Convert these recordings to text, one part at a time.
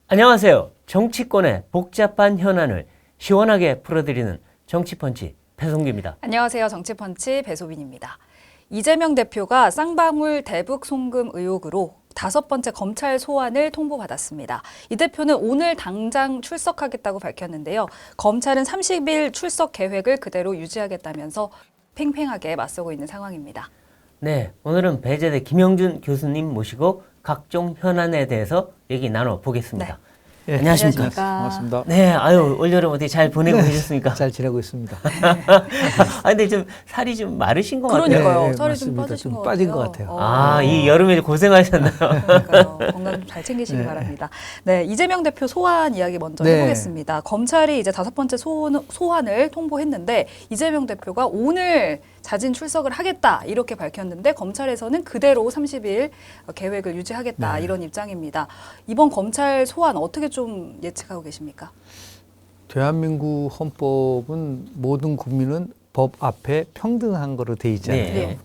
안녕하세요. 정치권의 복잡한 현안을 시원하게 풀어드리는 정치펀치 배성규입니다. 안녕하세요. 정치펀치 배소빈입니다. 이재명 대표가 쌍방울 대북 송금 의혹으로 5번째 검찰 소환을 통보받았습니다. 이 대표는 오늘 당장 출석하겠다고 밝혔는데요. 검찰은 30일 출석 계획을 그대로 유지하겠다면서 팽팽하게 맞서고 있는 상황입니다. 네, 오늘은 배재대 김영준 교수님 모시고 각종 현안에 대해서 얘기 나눠보겠습니다. 네. 안녕하십니까? 안녕하십니까? 반갑습니다. 네, 아유, 올여름 어떻게 잘 보내고 계셨습니까? 잘 지내고 있습니다. 아, 근데 좀 살이 좀 마르신 것 같아요. 그러니까요. 네, 살이 좀 맞습니다. 빠지신 좀 것 빠진 같아요. 것 같아요. 아, 이 여름에 고생하셨나요? 그러니까요. 건강 좀 잘 챙기시기 네. 바랍니다. 네, 이재명 대표 소환 이야기 먼저 네. 해보겠습니다. 검찰이 이제 5번째 소환을 통보했는데 이재명 대표가 오늘 자진 출석을 하겠다 이렇게 밝혔는데 검찰에서는 그대로 30일 계획을 유지하겠다 이런 입장입니다. 이번 검찰 소환 어떻게 좀 예측하고 계십니까? 대한민국 헌법은 모든 국민은 법 앞에 평등한 거로 돼 있잖아요. 네.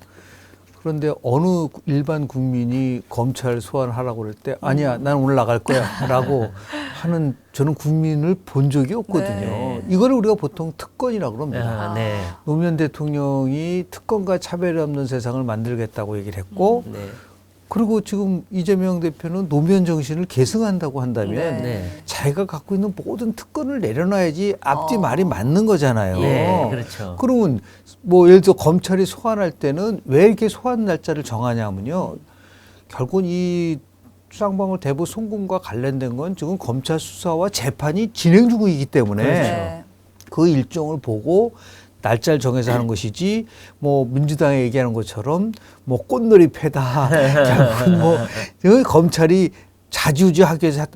그런데 어느 일반 국민이 검찰 소환하라고 그럴 때 아니야, 난 오늘 나갈 거야 라고 하는 저는 국민을 본 적이 없거든요. 네. 이거를 우리가 보통 특권이라고 그럽니다. 아, 네. 노무현 대통령이 특권과 차별이 없는 세상을 만들겠다고 얘기를 했고 네. 그리고 지금 이재명 대표는 노무현 정신을 계승한다고 한다면 네. 자기가 갖고 있는 모든 특권을 내려놔야지 앞뒤 말이 맞는 거잖아요. 네, 그렇죠. 그러면 뭐 예를 들어 검찰이 소환할 때는 왜 이렇게 소환 날짜를 정하냐면요. 결국은 이 쌍방울 대북 송금과 관련된 건 지금 검찰 수사와 재판이 진행 중이기 때문에 네. 그 일정을 보고 날짜를 정해서 하는 것이지 뭐 민주당이 얘기하는 것처럼 뭐 꽃놀이 패다 결국은 뭐 검찰이 자주지하기 위해서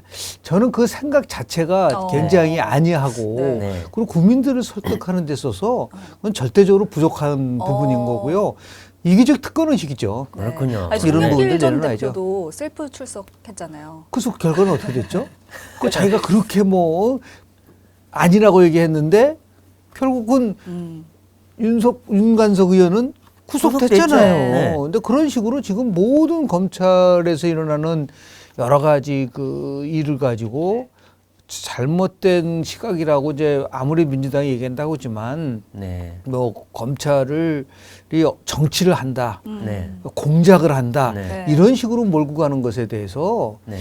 저는 그 생각 자체가 굉장히 아니하고 네. 네. 그리고 국민들을 설득하는 데 있어서 그건 절대적으로 부족한 부분인 거고요. 이기적 특권의식이죠. 그렇군요. 아니, 이런 부분들 송영길 전 내려놔야죠. 대표도 셀프 출석했잖아요. 그래서 결과는 어떻게 됐죠? 그 자기가 그렇게 뭐 아니라고 얘기했는데 결국은 윤관석 의원은 구속됐잖아요. 구속됐죠. 네. 근데 그런 식으로 지금 모든 검찰에서 일어나는 여러 가지 그 일을 가지고 잘못된 시각이라고 이제 아무리 민주당이 얘기한다고 하지만 네. 뭐 검찰을 정치를 한다. 네. 공작을 한다. 네. 이런 식으로 몰고 가는 것에 대해서 네.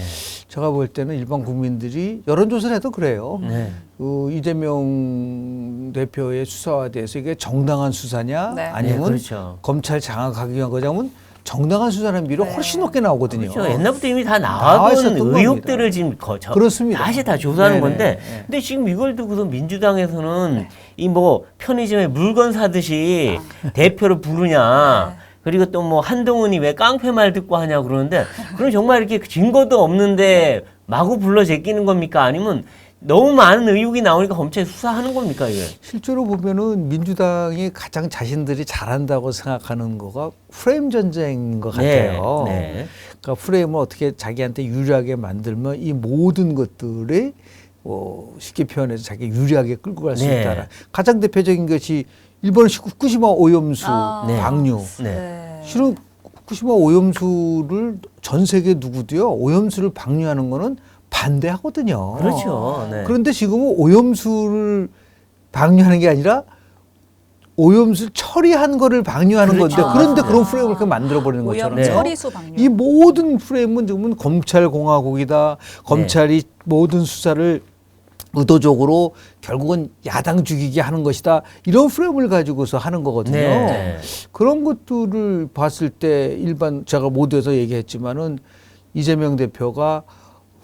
제가 볼 때는 일반 국민들이 여론조사를 해도 그래요. 네. 그 이재명 대표의 수사와 대해서 이게 정당한 수사냐 네. 아니면 네, 그렇죠. 검찰 장악하기 위한 거냐면 정당한 수사라는 비율이 네. 훨씬 높게 나오거든요. 그렇죠. 옛날부터 이미 다 나와 나와본 있었던 의혹들을 지금 그렇습니다. 다시 다 조사하는 네네. 건데, 네. 근데 지금 이걸 두고서 민주당에서는 이 뭐 편의점에 물건 사듯이 대표를 부르냐, 그리고 또 뭐 한동훈이 왜 깡패 말 듣고 하냐 그러는데, 그럼 정말 이렇게 증거도 없는데 마구 불러 제끼는 겁니까? 아니면 너무 많은 의혹이 나오니까 검찰이 수사하는 겁니까, 이게? 실제로 보면은 민주당이 가장 자신들이 잘한다고 생각하는 거가 프레임 전쟁인 것 같아요. 네. 그러니까 프레임을 어떻게 자기한테 유리하게 만들면 이 모든 것들이 쉽게 표현해서 자기 유리하게 끌고 갈 수 네. 있다. 가장 대표적인 것이 일본 후쿠시마 오염수 네. 방류. 네. 실은 후쿠시마 오염수를 전 세계 누구도요 오염수를 방류하는 거는 반대하거든요. 그렇죠. 네. 그런데 지금은 오염수를 방류하는 게 아니라 오염수 처리한 거를 방류하는 그렇죠. 건데 그런데 아. 그런 프레임을 그렇게 만들어버리는 것처럼 네. 처리수 방류. 이 모든 프레임은 지금은 검찰공화국이다. 검찰이 모든 수사를 의도적으로 결국은 야당 죽이게 하는 것이다. 이런 프레임을 가지고서 하는 거거든요. 네. 그런 것들을 봤을 때 일반 제가 모두에서 얘기했지만은 이재명 대표가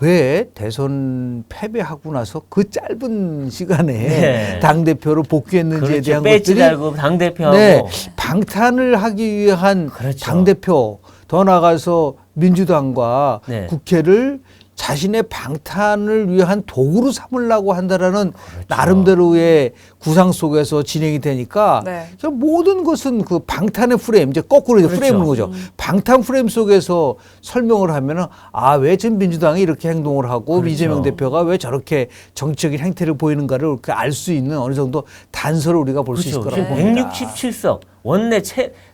왜 대선 패배하고 나서 그 짧은 시간에 네. 당대표로 복귀했는지에 그렇죠. 대한 배지 것들이 달고 당대표하고. 네, 방탄을 하기 위한 그렇죠. 당대표 더 나아가서 민주당과 네. 국회를 자신의 방탄을 위한 도구로 삼으려고 한다라는 그렇죠. 나름대로의 구상 속에서 진행이 되니까 네. 모든 것은 그 방탄의 프레임, 이제 거꾸로 이제 그렇죠. 프레임인 거죠. 방탄 프레임 속에서 설명을 하면은 왜 지금 민주당이 이렇게 행동을 하고 그렇죠. 이재명 대표가 왜 저렇게 정치적인 행태를 보이는가를 알 수 있는 어느 정도 단서를 우리가 볼 수 있을 그렇죠. 거라고 지금 봅니다. 167석 원내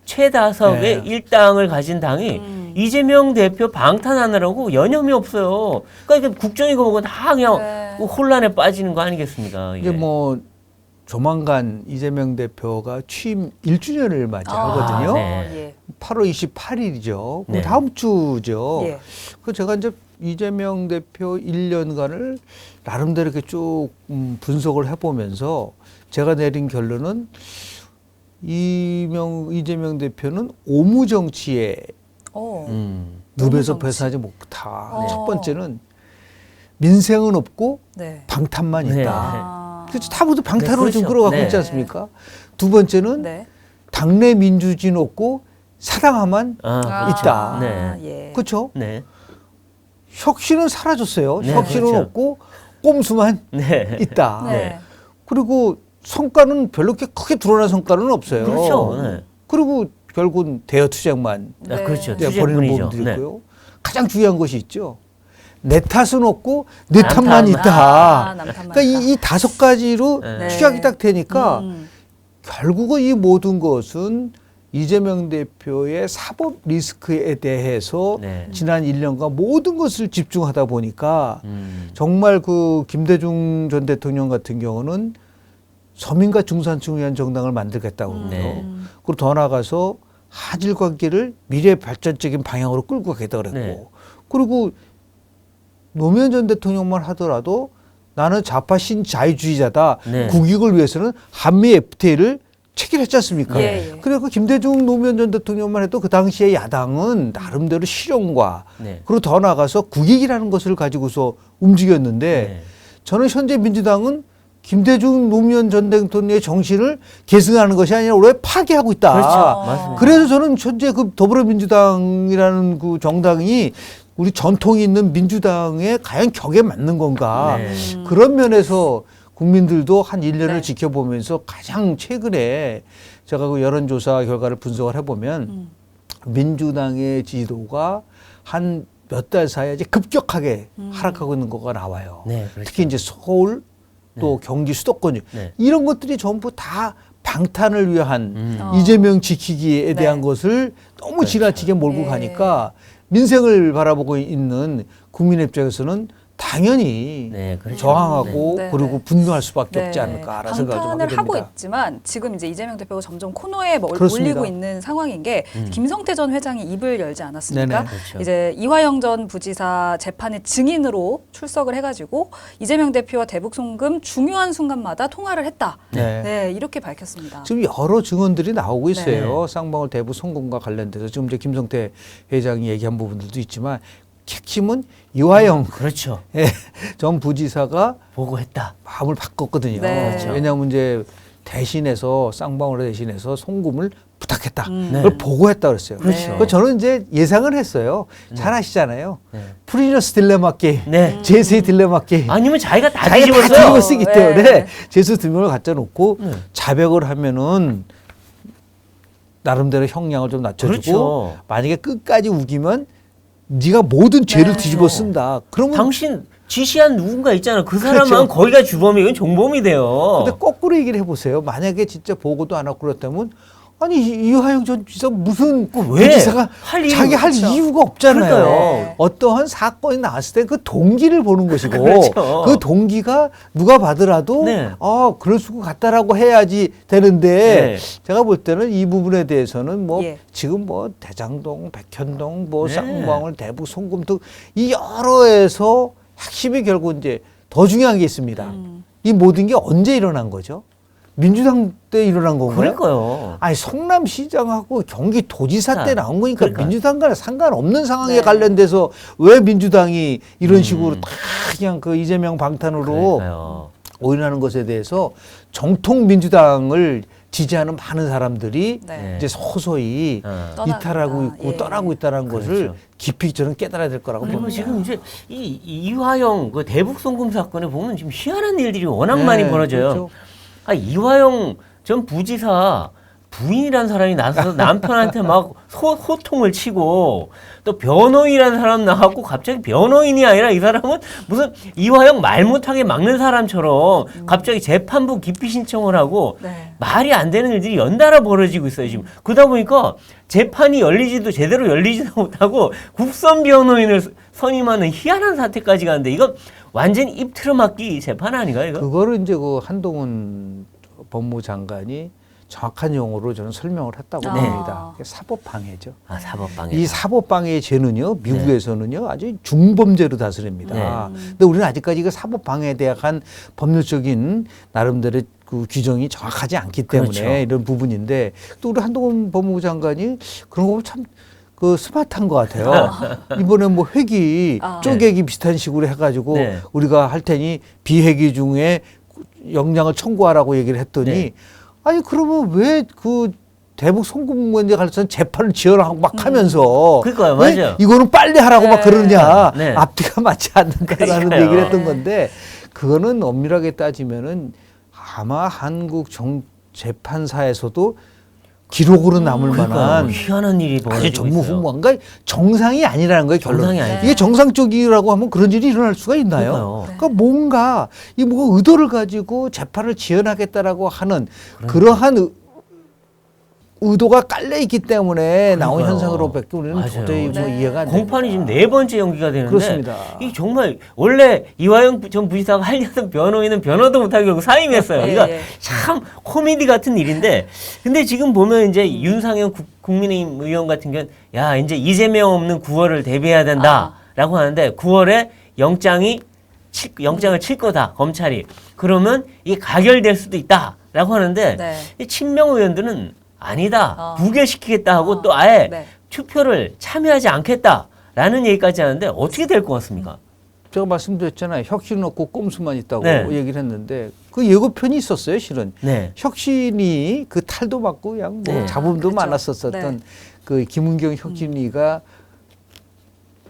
최다석의 네. 일당을 가진 당이 이재명 대표 방탄하느라고 여념이 없어요. 그러니까 이게 국정이고 뭐고 다 그냥 네. 혼란에 빠지는 거 아니겠습니까? 이제 뭐 조만간 이재명 대표가 취임 1주년을 맞이하거든요. 네. 예. 8월 28일이죠. 네. 다음 주죠. 예. 그 제가 이제 이재명 대표 1년간을 나름대로 이렇게 쭉 분석을 해보면서 제가 내린 결론은 이재명 대표는 오무 정치에 오. 늪에서 오무 정치. 벗어나지 못하. 네. 첫 번째는 민생은 없고 네. 방탄만 네. 있다. 아. 그래서 다 모두 방탄으로 네, 지금 그렇죠. 끌어가고 네. 있지 않습니까? 두 번째는 네. 당내 민주주의는 없고 사당화만 아, 있다. 네. 예. 그렇죠? 네. 혁신은 사라졌어요. 네, 혁신은 그렇죠. 없고 꼼수만 네. 있다. 네. 그리고 성과는 별로 그렇게 크게 드러난 성과는 없어요. 그렇죠. 네. 그리고 결국은 대여 투쟁만 아, 그렇죠. 이제 투쟁 벌이는 뿐이죠. 부분들이 네. 있고요. 가장 중요한 것이 있죠. 내 탓은 없고 내 남 탓만 탓만. 있다. 남탓만 그러니까 이 다섯 가지로 네. 취약이 딱 되니까 음. 결국은 이 모든 것은 이재명 대표의 사법 리스크에 대해서 네. 지난 1년간 모든 것을 집중하다 보니까 정말 그 김대중 전 대통령 같은 경우는 서민과 중산층을 위한 정당을 만들겠다고 그러고요. 네. 그리고 더 나아가서 한일 관계를 미래 발전적인 방향으로 끌고 가겠다 그랬고 네. 그리고 노무현 전 대통령만 하더라도 나는 좌파 신자유주의자다. 네. 국익을 위해서는 한미 FTA를 체결했지 않습니까? 예, 예. 그리고 김대중 노무현 전 대통령만 해도 그 당시에 야당은 나름대로 실용과 네. 그리고 더 나아가서 국익이라는 것을 가지고서 움직였는데 네. 저는 현재 민주당은 김대중 노무현 전 대통령의 정신을 계승하는 것이 아니라 오히려 파괴하고 있다. 그렇죠. 맞습니다. 그래서 저는 현재 그 더불어민주당이라는 그 정당이 우리 전통이 있는 민주당의 과연 격에 맞는 건가. 네. 그런 면에서 국민들도 한 1년을 네. 지켜보면서 가장 최근에 제가 그 여론조사 결과를 분석을 해보면 민주당의 지지도가 한 몇 달 사이에 이제 급격하게 하락하고 있는 거가 나와요. 네, 그렇죠. 특히 이제 서울 또 경기 수도권 네. 이런 것들이 전부 다 방탄을 위한 어. 이재명 지키기에 대한 네. 것을 너무 그렇죠. 지나치게 몰고 예. 가니까 민생을 바라보고 있는 국민의 입장에서는 당연히 네, 그렇죠. 저항하고 네. 그리고 네. 분노할 수밖에 네. 없지 않을까라는 생각을 좀 하게 방탄을 하고 됩니다. 있지만 지금 이제 이재명 대표가 점점 코너에 그렇습니다. 몰리고 있는 상황인 게 김성태 전 회장이 입을 열지 않았습니까? 네네. 그렇죠. 이제 이화영 전 부지사 재판의 증인으로 출석을 해가지고 이재명 대표와 대북 송금 중요한 순간마다 통화를 했다. 네. 네, 이렇게 밝혔습니다. 지금 여러 증언들이 나오고 있어요. 네. 쌍방울 대부 송금과 관련돼서 지금 이제 김성태 회장이 얘기한 부분들도 있지만 핵심은 이화영 그렇죠. 전 부지사가 보고했다. 마음을 바꿨거든요. 네. 그렇죠. 왜냐하면 이제 대신해서 쌍방울을 대신해서 송금을 부탁했다. 네. 그걸 보고했다 그랬어요. 그렇죠. 그래서 저는 이제 예상을 했어요. 잘 아시잖아요. 네. 프리저스 딜레마 게임, 네. 제스의 딜레마 게임. 아니면 자기가 다 자기가 다 뒤집었어요. 뒤집어 쓰기 네. 때문에 제스 두 명을 갖다 놓고 네. 자백을 하면은 나름대로 형량을 좀 낮춰주고 그렇죠. 만약에 끝까지 우기면 네가 모든 죄를 네. 뒤집어 쓴다. 그러면 당신 지시한 누군가 있잖아. 그 사람만 그렇죠. 거기가 주범이면 이건 종범이 돼요. 근데 거꾸로 얘기를 해보세요. 만약에 진짜 보고도 안 하고 그렇다면 아니 이화영 전 지사 무슨 왜? 지사가 할 이유 자기 할 그렇죠. 이유가 없잖아요. 그러니까요. 어떠한 사건이 나왔을 때 그 동기를 보는 것이고 그렇죠. 그 동기가 누가 받으라도 네. 그럴 수 같다라고 해야지 되는데 네. 제가 볼 때는 이 부분에 대해서는 뭐 예. 지금 뭐 대장동, 백현동, 뭐 네. 쌍방울, 대북, 송금 등 이 여러에서 핵심이 결국 이제 더 중요한 게 있습니다. 이 모든 게 언제 일어난 거죠? 민주당 때 일어난 건가요? 그러니까요. 아니 성남시장하고 경기도지사 때 나온 거니까 그러니까. 민주당과는 상관없는 상황에 네. 관련돼서 왜 민주당이 이런 식으로 다 그냥 그 이재명 방탄으로 그러니까요. 오인하는 것에 대해서 정통 민주당을 지지하는 많은 사람들이 네. 이제 서서히 떠나고 이탈하고 있다. 있고 예. 떠나고 있다는 그렇죠. 것을 깊이 저는 깨달아야 될 거라고 그리고 봅니다. 지금 이제 이 이화영 그 대북 송금 사건에 보면 지금 희한한 일들이 워낙 네, 많이 벌어져요. 그렇죠. 이화영 전 부지사 부인이라는 사람이 나서서 남편한테 막 호통을 치고 또 변호인이라는 사람 나왔고 갑자기 변호인이 아니라 이 사람은 무슨 이화영 말 못하게 막는 사람처럼 갑자기 재판부 기피 신청을 하고 네. 말이 안 되는 일들이 연달아 벌어지고 있어요 지금. 그러다 보니까 재판이 제대로 열리지도 못하고 국선 변호인을 선임하는 희한한 사태까지 가는데 이거 완전 입 틀어막기 재판 아닌가요 이거? 그거를 이제 그 한동훈 법무장관이 정확한 용어로 저는 설명을 했다고 아. 봅니다. 사법방해죠. 아 사법방해. 이 사법방해의 죄는요, 미국에서는요, 아주 중범죄로 다스립니다. 네. 근데 우리는 아직까지 그 사법방해에 대한 법률적인 나름대로의 그 규정이 정확하지 않기 때문에 그렇죠. 이런 부분인데 또 우리 한동훈 법무부 장관이 그런 거 보면 참 그 스마트한 것 같아요. 이번에 뭐 회기 쪼개기 비슷한 식으로 해가지고 네. 우리가 할 테니 비회기 중에 영장을 청구하라고 얘기를 했더니 네. 아니 그러면 왜 그 대북 송금 문제 관련해서 재판을 지어라고 막 하면서 그러니까요, 왜 맞아요. 이거는 빨리 하라고 막 그러느냐 네. 앞뒤가 맞지 않는다라는 그러니까요. 얘기를 했던 건데 그거는 엄밀하게 따지면은 아마 한국 재판사에서도 기록으로 남을 만한 희한한 일이 아주 벌어지고 있어요. 전무후무한 거 정상이 아니라는 거예요 결론. 정상이 아니죠. 이게 정상적이라고 하면 그런 일이 일어날 수가 있나요? 그러니까요. 그러니까 뭔가 이 뭐 의도를 가지고 재판을 지연하겠다라고 하는 그러한 의도가 깔려 있기 때문에 나온 그러니까요. 현상으로밖에 우리는 맞아요. 도저히 뭐 네. 이해가 안 됩니다. 공판이 지금 4번째 연기가 되는데 그렇습니다. 이 정말 원래 이화영 전 부지사가 하려던 변호인은 변호도 못하게 결국 사임했어요. 예, 이거 예. 참 코미디 같은 일인데 근데 지금 보면 이제 윤상현 국민의힘 의원 같은 경우는 야 이제 이재명 없는 9월을 대비해야 된다라고 하는데 9월에 영장을 칠 거다 검찰이 그러면 이게 가결될 수도 있다라고 하는데 네. 이 친명 의원들은 아니다 부결시키겠다 하고 또 아예 네. 투표를 참여하지 않겠다라는 얘기까지 하는데 어떻게 될 것 같습니까? 제가 말씀드렸잖아요. 혁신 없고 꼼수만 있다고 네. 얘기를 했는데 그 예고편이 있었어요, 실은. 네. 혁신이 그 탈도 맞고 그냥 뭐 네. 잡음도 그렇죠. 많았었던 네. 그 김은경 혁신이가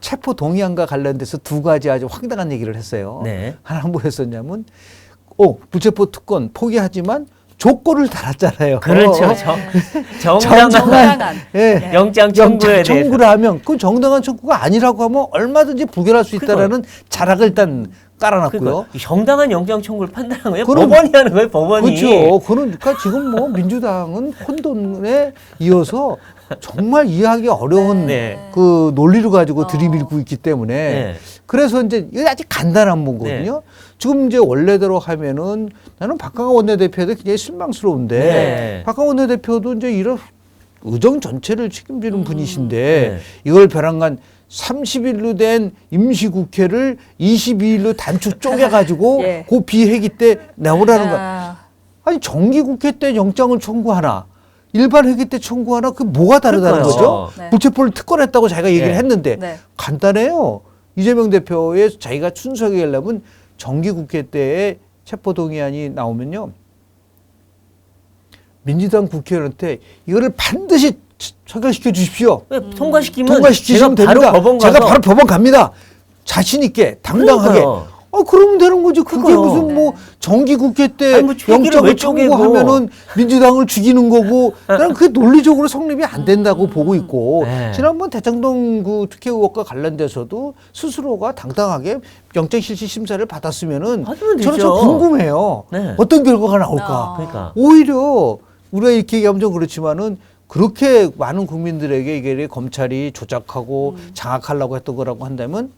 체포 동의안과 관련돼서 두 가지 아주 황당한 얘기를 했어요. 네. 하나는 뭐였었냐면, 불체포 특권 포기하지만 조건을 달았잖아요. 그렇죠. 정당한 정당한. 예. 영장 청구에 대해서. 청구를 하면 그 정당한 청구가 아니라고 하면 얼마든지 부결할 수 있다라는 자락을 일단 깔아놨고요. 그러니까 정당한 영장 청구를 판단한 거예요. 그럼- 법원이 하는 거예요. 법원이. 그렇죠. 그러니까 지금 뭐 민주당은 혼돈에 이어서 정말 이해하기 어려운 네. 그 논리를 가지고 들이밀고 있기 때문에 네. 그래서 이제 이게 아직 간단한 문거든요. 지금 이제 원래대로 하면은 나는 박강원 원내대표도 굉장히 실망스러운데 네. 박강원 원내대표도 이제 이런 의정 전체를 책임지는 분이신데 네. 이걸 벼랑간 30일로 된 임시국회를 22일로 단축 쪼개가지고 예. 그 비회기 때 내오라는 거야. 아, 아니 정기국회 때 영장을 청구하나 일반 회기 때 청구하나 그 뭐가 다르다는 그러니까요. 거죠? 네. 불체포를 특권했다고 자기가 얘기를 네. 했는데 네. 간단해요. 이재명 대표의 자기가 순수하게 하려면 정기국회 때에 체포동의안이 나오면요. 민주당 국회의원한테 이거를 반드시 처결시켜 주십시오. 통과시키면 통과시키시면 제가 바로 됩니다. 법원 가서 제가 바로 법원 갑니다. 자신 있게 당당하게. 그러니까요. 그러면 되는 거지. 그게 그거요. 무슨 뭐 정기국회 때 아니, 뭐 회기를 왜 영장을 쪼개고. 청구하면은 민주당을 죽이는 거고 나는 그게 논리적으로 성립이 안 된다고 보고 있고 네. 지난번 대장동 그 특혜 의혹과 관련돼서도 스스로가 당당하게 영장실시 심사를 받았으면은 받으면 저는 되죠. 좀 궁금해요. 네. 어떤 결과가 나올까. 그러니까. 오히려 우리가 이렇게 얘기하면 좀 그렇지만은 그렇게 많은 국민들에게 이게 검찰이 조작하고 장악하려고 했던 거라고 한다면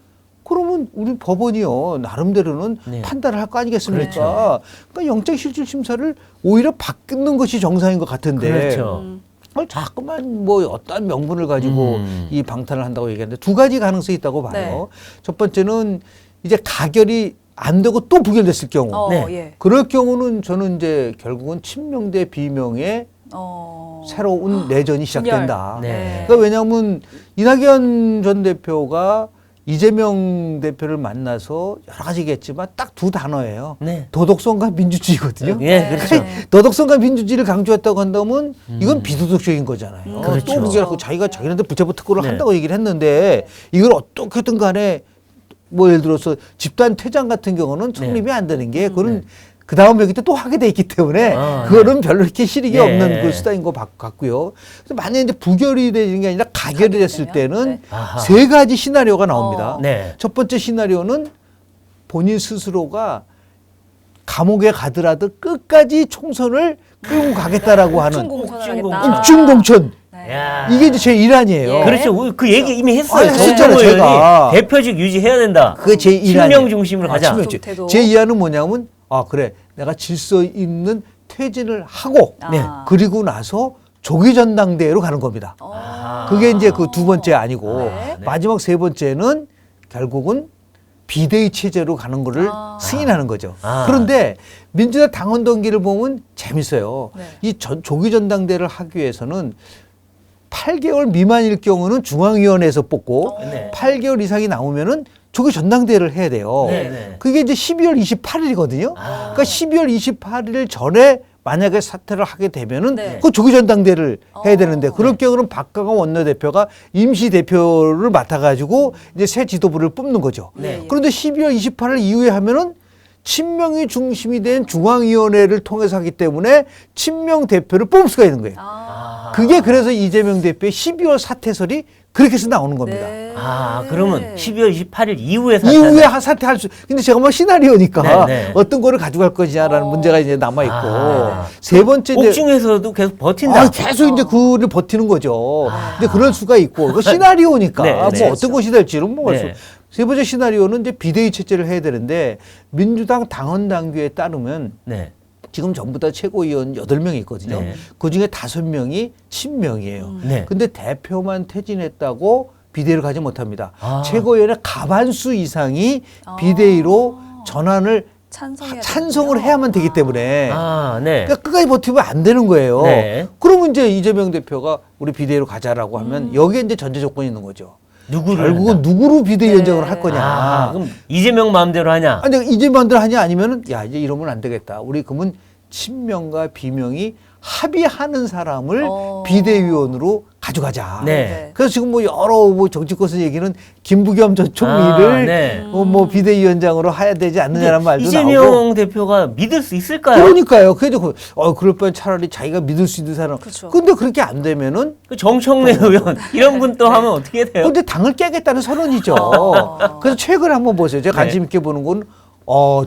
그러면 우리 법원이요 나름대로는 네. 판단을 할 거 아니겠습니까? 그렇죠. 그러니까 영장실질 심사를 오히려 바꾸는 것이 정상인 것 같은데 그렇죠. 자꾸만 뭐 어떠한 명분을 가지고 이 방탄을 한다고 얘기하는데 두 가지 가능성이 있다고 봐요. 첫 번째는 이제 가결이 안 되고 또 부결됐을 경우. 네. 예. 그럴 경우는 저는 이제 결국은 친명 대 비명의 새로운 내전이 시작된다. 네. 그러니까 왜냐하면 이낙연 전 대표가 이재명 대표를 만나서 여러 가지 얘기했지만 딱 두 단어예요. 네. 도덕성과 민주주의거든요. 예, 그렇죠. 도덕성과 민주주의를 강조했다고 한다면 이건 비도덕적인 거잖아요. 그렇죠. 또 그게 자기가 자기네들 불체포 특권을 네. 한다고 얘기를 했는데 이걸 어떻게든 간에 뭐 예를 들어서 집단 퇴장 같은 경우는 성립이 안 되는 게 그거는 그 다음 회기 때 또 하게 돼 있기 때문에 그거는 별로 이렇게 실익이 네. 없는 그 수단인 것 같고요. 그래서 만약에 이제 부결이 되는 게 아니라 가결이 됐을 되면? 때는 네. 아하. 세 가지 시나리오가 나옵니다. 네. 첫 번째 시나리오는 본인 스스로가 감옥에 가더라도 끝까지 총선을 끌고 가겠다라고 하는 공천을 옥중 하겠다. 입중 공천. 네. 야. 이게 이제 제 일환이에요. 예. 그렇죠. 그 얘기 이미 했어요. 했었잖아요, 정청호 제가. 의원이 대표직 유지해야 된다. 그게 제 일환. 친명 중심으로 가자. 좀 태도. 제 이하는 뭐냐면 그래 내가 질서 있는 퇴진을 하고 네. 그리고 나서 조기 전당대회로 가는 겁니다. 그게 이제 그 두 번째 아니고 네. 마지막 세 번째는 결국은 비대위 체제로 가는 거를 승인하는 거죠. 아. 그런데 민주당 당원 동기를 보면 재밌어요. 네. 이 조기 전당대회를 하기 위해서는 8개월 미만일 경우는 중앙위원회에서 뽑고 네. 8개월 이상이 나오면은 조기 전당대회를 해야 돼요. 네, 네. 그게 이제 12월 28일이거든요. 아. 그러니까 12월 28일 전에 만약에 사퇴를 하게 되면은 네. 그 조기 전당대회를 해야 되는데 그럴 경우는 박강원 원내대표가 임시 대표를 맡아가지고 이제 새 지도부를 뽑는 거죠. 네. 그런데 12월 28일 이후에 하면은 친명이 중심이 된 중앙위원회를 통해서 하기 때문에 친명 대표를 뽑을 수가 있는 거예요. 그게 그래서 이재명 대표의 12월 사퇴설이 그렇게 해서 나오는 겁니다. 네. 그러면 12월 28일 이후에 이후에 사퇴할 수. 근데 제가 뭐 시나리오니까 네, 네. 어떤 거를 가져갈 것이냐라는 문제가 이제 남아 있고 아. 세 번째 이제 옥중에서도 계속 버틴다. 계속 이제 그를 버티는 거죠. 근데 그럴 수가 있고 그 시나리오니까 네, 뭐 네. 어떤 것이 될지는 뭐 네. 세 번째 시나리오는 이제 비대위 체제를 해야 되는데 민주당 당원 당규에 따르면 네. 지금 전부 다 최고위원 8명이 있거든요. 네. 그중에 5명이 친명이에요. 네. 근데 대표만 퇴진했다고 비대위를 가지 못합니다. 아. 최고위원의 과반수 이상이 비대위로 전환을 찬성을 해야만 되기 때문에 네. 그러니까 끝까지 버티면 안 되는 거예요. 네. 그러면 이제 이재명 대표가 우리 비대위로 가자라고 하면 여기에 이제 전제 조건이 있는 거죠. 누구를 결국은 한다? 누구로 비대위원장을 네. 할 거냐. 그럼 이재명 마음대로 하냐? 아니 이재명들 하냐 아니면은 야 이제 이러면 안 되겠다. 우리 그러면 친명과 비명이 합의하는 사람을 비대위원으로 가져가자. 네. 그래서 지금 뭐 여러 뭐 정치권에서 얘기는 김부겸 전 총리를 네. 뭐 비대위원장으로 해야 되지 않느냐는 말도 이재명 나오고. 대표가 믿을 수 있을까요? 그러니까요. 그래도 그럴 바엔 차라리 자기가 믿을 수 있는 사람. 그쵸. 근데 그렇게 안 되면은 그 정청래 의원 이런 분 또 하면 어떻게 돼요? 근데 당을 깨겠다는 선언이죠. 그래서 최근에 한번 보세요. 제가 관심 있게 보는 건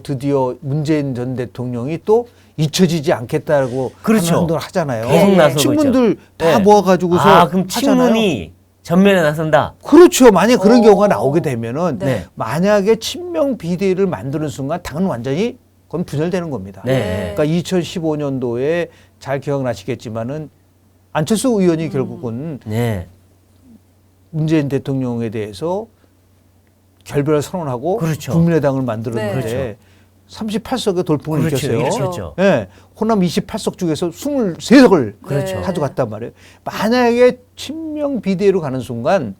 드디어 문재인 전 대통령이 또 잊혀지지 않겠다고 그렇죠. 하는 행동을 하잖아요. 계속 나서고 친문들 있죠. 다 네. 모아가지고서 그럼 하잖아요. 친문이 전면에 나선다. 그렇죠. 만약 그런 경우가 나오게 되면은 네. 만약에 친명 비대위를 만드는 순간 당은 완전히 그건 분열되는 겁니다. 네. 그러니까 2015년도에 잘 기억나시겠지만은 안철수 의원이 결국은 네. 문재인 대통령에 대해서 결별을 선언하고 그렇죠. 국민의당을 만들었는데 네. 38석의 돌풍을 그렇죠. 일으켰어요. 그렇죠. 예, 호남 28석 중에서 23석을 그렇죠. 가져갔단 말이에요. 만약에 친명 비대위로 가는 순간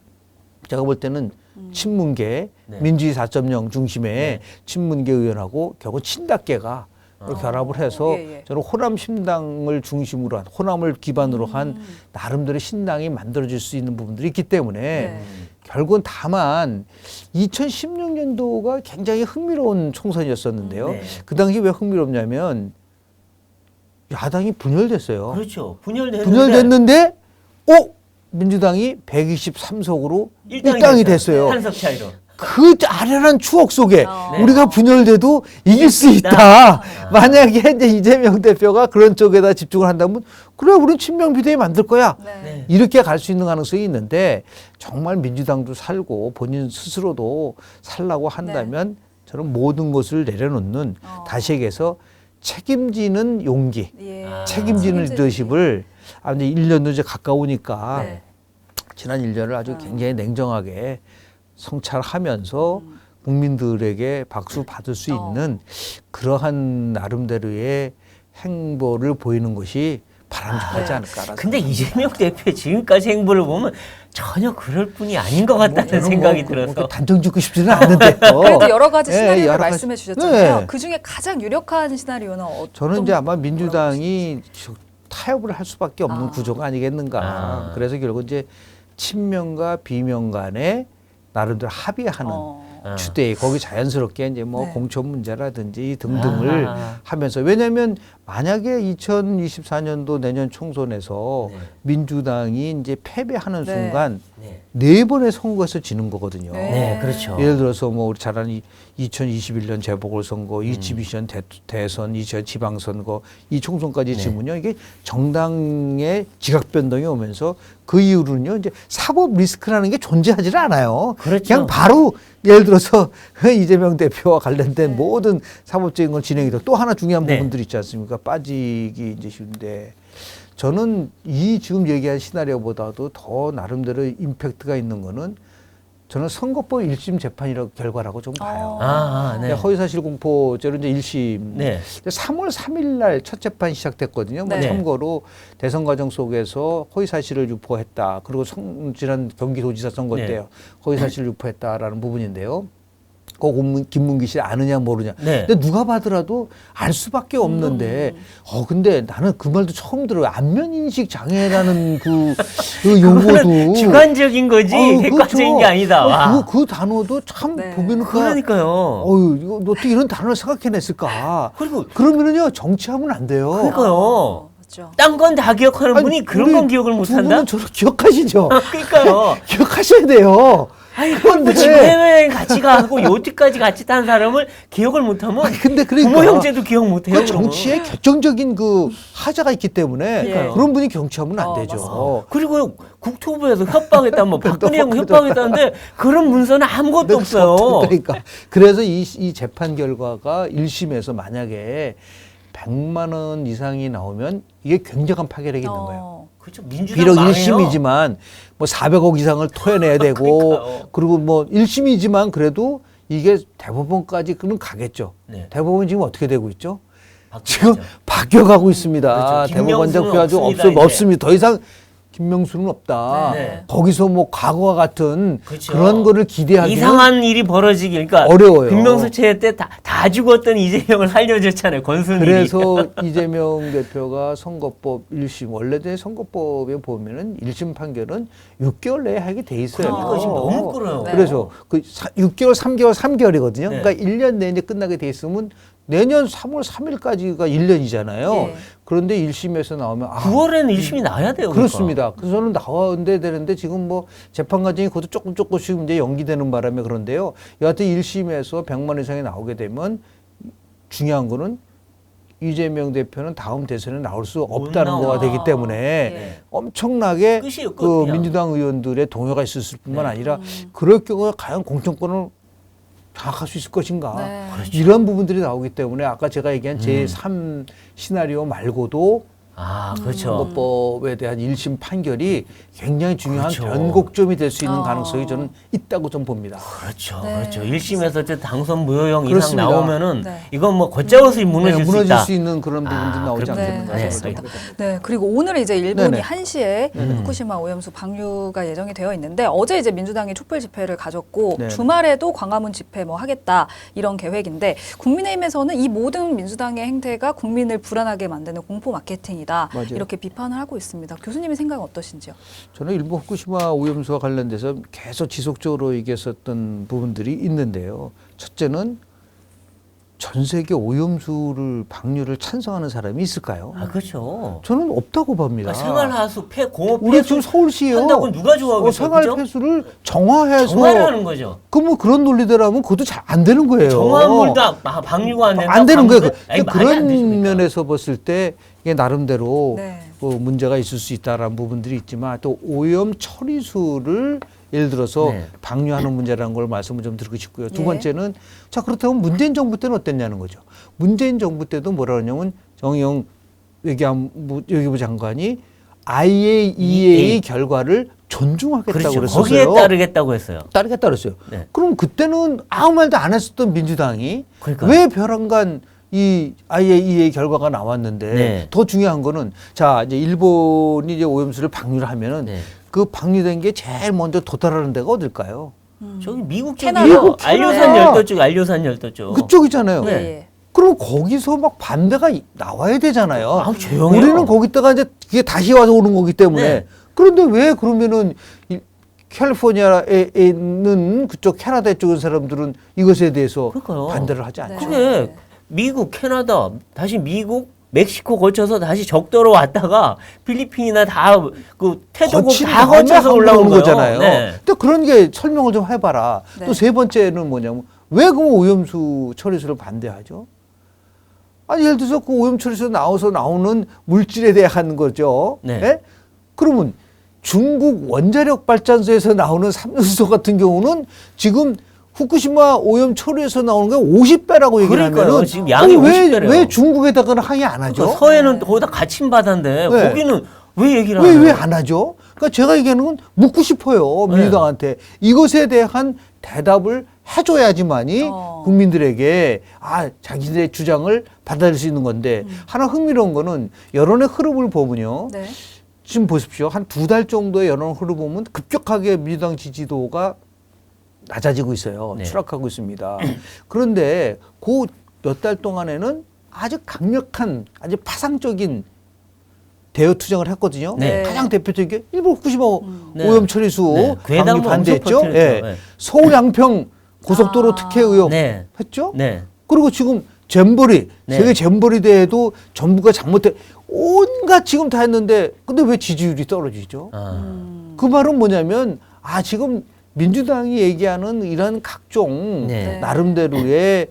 제가 볼 때는 친문계 네. 민주주의 4.0 중심의 네. 친문계 의원하고 결국 친박계가 결합을 해서 예. 저는 호남 신당을 중심으로 한 호남을 기반으로 한 나름대로 신당이 만들어질 수 있는 부분들이 있기 때문에 네. 결국은 다만 2016년도가 굉장히 흥미로운 총선이었었는데요. 네. 그 당시 왜 흥미롭냐면 야당이 분열됐어요. 그렇죠. 분열됐는데 분열됐는데 민주당이 123석으로 일당이 됐어요. 한석 차이로. 그 아련한 추억 속에 네. 우리가 분열돼도 이길 수 있다. 만약에 이제 이재명 대표가 그런 쪽에다 집중을 한다면 그래 우린 친명 비대위 만들 거야. 네. 이렇게 갈 수 있는 가능성이 있는데 정말 민주당도 살고 본인 스스로도 살라고 한다면 저는 모든 것을 내려놓는 다시 얘기해서 책임지는 용기, 예. 책임지는 책임질 리더십을 이제 1년도 이제 가까우니까 네. 지난 1년을 아주 굉장히 냉정하게 성찰하면서 국민들에게 박수 받을 수 있는 그러한 나름대로의 행보를 보이는 것이 바람직하지 않을까라는. 근데 이재명 대표의 지금까지 행보를 보면 전혀 그럴 뿐이 아닌 것 같다는 생각이 들어서. 단정 짓고 싶지는 않는데요. 그래도 여러 가지 시나리오를 여러 가지. 말씀해 주셨잖아요. 네. 그 중에 가장 유력한 시나리오는 어떤? 저는 이제 아마 민주당이 타협을 할 수밖에 없는 구조가 아니겠는가. 아. 그래서 결국 이제 친명과 비명 간에 나름대로 합의하는 투데이 거기 자연스럽게 이제 뭐 네. 공천 문제라든지 등등을 아하. 하면서 왜냐하면 만약에 2024년도 내년 총선에서 네. 민주당이 이제 패배하는 네. 순간 네. 네 번의 선거에서 지는 거거든요. 네, 그렇죠. 예를 들어서 뭐 우리 잘 아는 2021년 재보궐선거, 2022년 대선, 2020년 지방선거, 이 총선까지 네. 지면요 이게 정당의 지각 변동이 오면서 그 이후로는요 이제 사법 리스크라는 게 존재하지를 않아요. 그렇죠. 그냥 바로 예를 들어서 이재명 대표와 관련된 모든 사법적인 걸 진행이 되고 또 하나 중요한 네. 부분들이 있지 않습니까? 빠지기 이제 쉬운데 저는 이 지금 얘기한 시나리오보다도 더 나름대로 임팩트가 있는 거는 저는 선거법 1심 재판이라고 결과라고 좀 봐요. 네. 허위사실 공포죄로 이제 1심. 네. 3월 3일 날 첫 재판이 시작됐거든요. 뭐 네. 참고로 대선 과정 속에서 허위사실을 유포했다. 그리고 지난 경기도지사 선거 네. 때요. 허위사실을 유포했다라는 부분인데요. 그 김문기 씨 아느냐 모르냐. 네. 근데 누가 봐더라도 알 수밖에 없는데 근데 나는 그 말도 처음 들어요. 안면 인식 장애라는 그 용어도 그거는 주관적인 거지 객관적인 게 아니다. 와. 그 단어도 참 네. 보면은 그러니까요. 어유 이거 어떻게 이런 단어를 생각해냈을까? 그리고 그러면은요 정치하면 안 돼요. 그러니까요. 맞죠. 딴 건 다 기억하는 아니, 분이 그런 우리 건 기억을 두 못한다? 분은 저를 기억하시죠? 그러니까요. 기억하셔야 돼요. 아니, 그런데 지금 해외여행 같이 가고 요트까지 같이 탄 사람을 기억을 못하면 아니, 근데 그러니까 부모 형제도 기억 못해요. 그 정치에 결정적인 그 하자가 있기 때문에 그러니까요. 그런 분이 정치하면 안 되죠. 맞습니다. 그리고 국토부에서 협박했다, 뭐 박근혜 형 협박했다는데 그런 문서는 아무것도 없어요. 그러니까 그래서 이 재판 결과가 1심에서 만약에 100만 원 이상이 나오면 이게 굉장한 파괴력이 있는 거예요. 그렇죠. 민주당 비록 망해요. 1심이지만 뭐 400억 이상을 토해내야 되고 그러니까요. 그리고 뭐 1심이지만 그래도 이게 대법원까지 그러면 가겠죠. 네. 대법원 지금 어떻게 되고 있죠? 바뀌었죠. 지금 바뀌어가고 있습니다. 그렇죠. 대법원장 김명수는 표가 없습니다, 이제. 없습니다. 더 이상 김명수는 없다. 네. 거기서 뭐 과거와 같은 그렇죠. 그런 거를 기대하기는 이상한 일이 벌어지기, 그러니까 어려워요. 김명수 체제 때 다 죽었던 이재명을 살려줬잖아요. 권순일이. 그래서 이재명 대표가 선거법 1심 원래대 선거법에 보면은 1심 판결은 6개월 내에 하게 돼 있어요. 그러니까 지금 너무 끌어요. 네. 그래서 그 6개월, 3개월, 3개월이거든요. 네. 그러니까 1년 내내 끝나게 돼 있으면 내년 3월 3일까지가 1년이잖아요. 네. 그런데 1심에서 나오면 9월에는 1심이 나야 돼요. 그러니까. 그렇습니다. 그래서 저는 나와야 되는데 지금 뭐 재판 과정이 그것도 조금씩 이제 연기되는 바람에 그런데요. 여하튼 1심에서 100만 원 이상이 나오게 되면 중요한 거는 이재명 대표는 다음 대선에 나올 수 없다는 나와. 거가 되기 때문에 네. 엄청나게 끝이에요, 끝, 그 그냥. 민주당 의원들의 동요가 있었을 뿐만 네. 아니라 그럴 경우에 과연 공천권을 장악할 수 있을 것인가 네. 이런 부분들이 나오기 때문에 아까 제가 얘기한 제3 시나리오 말고도 그렇죠. 선거법에 대한 1심 판결이 굉장히 중요한 그렇죠. 변곡점이 될 수 있는 아. 가능성이 저는 있다고 좀 봅니다. 그렇죠. 네. 그렇죠. 1심에서 당선 무효형 그렇습니다. 이상 나오면은 네. 이건 뭐 걷잡아서 무너질 수 있다. 있는 그런 부분도 나오지 그렇군요. 않습니까? 네, 네, 맞습니다. 알겠습니다. 네, 그리고 오늘 이제 일본이 네네. 1시에 후쿠시마 오염수 방류가 예정이 되어 있는데 어제 이제 민주당이 촛불 집회를 가졌고 네네. 주말에도 광화문 집회 뭐 하겠다 이런 계획인데 국민의힘에서는 이 모든 민주당의 행태가 국민을 불안하게 만드는 공포 마케팅이다 맞아요. 이렇게 비판을 하고 있습니다. 교수님의 생각은 어떠신지요? 저는 일본 후쿠시마 오염수와 관련돼서 계속 지속적으로 얘기했었던 부분들이 있는데요. 첫째는 전 세계 오염수를 방류를 찬성하는 사람이 있을까요? 그렇죠. 저는 없다고 봅니다. 그러니까 생활하수 공업 우리 지금 서울시요. 한다고 누가 좋아하겠어요? 생활 그죠? 폐수를 정화해서 정화하는 거죠. 뭐 그런 논리대로하면 그것도 잘 안 되는 거예요. 정화물도 방류가 안 된다. 안 되는 거예요. 아니, 말이 안 되죠, 그런 그러니까. 면에서 봤을 때 이게 나름대로 네. 문제가 있을 수 있다라는 부분들이 있지만 또 오염 처리수를 예를 들어서 네. 방류하는 문제라는 걸 말씀을 좀 드리고 싶고요. 두 예. 번째는 자 그렇다면 문재인 정부 때는 어땠냐는 거죠. 문재인 정부 때도 뭐라 그러냐면 정의용 외교부 장관이 IAEA 결과를 존중하겠다고 그렇죠. 그랬었어요. 거기에 따르겠다고 했어요. 따르겠다 그랬어요. 네. 그럼 그때는 아무 말도 안 했었던 민주당이 그러니까요. 왜 벼랑간 이 IAEA 결과가 나왔는데 네. 더 중요한 거는 자 이제 일본이 이제 오염수를 방류를 하면은 네. 그 방류된 게 제일 먼저 도달하는 데가 어딜까요? 저기 미국 캐나다. 쪽이요. 미국, 안료산 캐나다. 열도 쪽, 안료산 열도 쪽. 그쪽이잖아요. 네. 예. 그럼 거기서 막 반대가 나와야 되잖아요. 조용해요. 우리는 거기다가 이제 그게 다시 와서 오는 거기 때문에 네. 그런데 왜 그러면은 캘리포니아에 있는 그쪽 캐나다 쪽의 사람들은 이것에 대해서 그러니까요. 반대를 하지 않죠. 그게 미국, 캐나다, 다시 미국, 멕시코 거쳐서 다시 적도로 왔다가 필리핀이나 다 그 태도국 다 거쳐서 올라온 거잖아요. 네. 근데 그런 게 설명을 좀 해봐라. 네. 또 세 번째는 뭐냐면 왜 그 오염수 처리수를 반대하죠? 아니 예를 들어서 그 오염 처리수 나오는 물질에 대한 거죠. 네. 예? 그러면 중국 원자력 발전소에서 나오는 삼중수소 같은 경우는 지금 후쿠시마 오염 처리에서 나오는 게 50배라고 얘기를 그러니까요. 하면은 지금 양이 50배래요. 왜 중국에다가는 항의 안 하죠? 그러니까 서해는 거기다 갇힌 바다인데 네. 거기는 왜 얘기를 안 해요? 왜 안 하죠? 그러니까 제가 얘기하는 건 묻고 싶어요. 민주당한테. 이것에 대한 대답을 해줘야지만이 국민들에게 자기들의 주장을 받아들일 수 있는 건데 하나 흥미로운 거는 여론의 흐름을 보면요. 네. 지금 보십시오. 한 2달 정도의 여론 흐름 보면 급격하게 민주당 지지도가 낮아지고 있어요. 네. 추락하고 있습니다. 그런데 그 몇 달 동안에는 아주 강력한 아주 파상적인 대여 투쟁을 했거든요. 네. 가장 대표적인 게 일본 후쿠시마 네. 오염 처리수 네. 괴담을 방류 엄청 반대했죠. 퍼뜨렸죠. 예. 네. 서울 양평 고속도로 특혜 의혹 네. 했죠. 네. 그리고 지금 잼버리 네. 세계 잼버리 대회도 정부가 잘못해 온갖 지금 다 했는데 근데 왜 지지율이 떨어지죠? 그 말은 뭐냐면 지금 민주당이 얘기하는 이런 각종 네. 나름대로의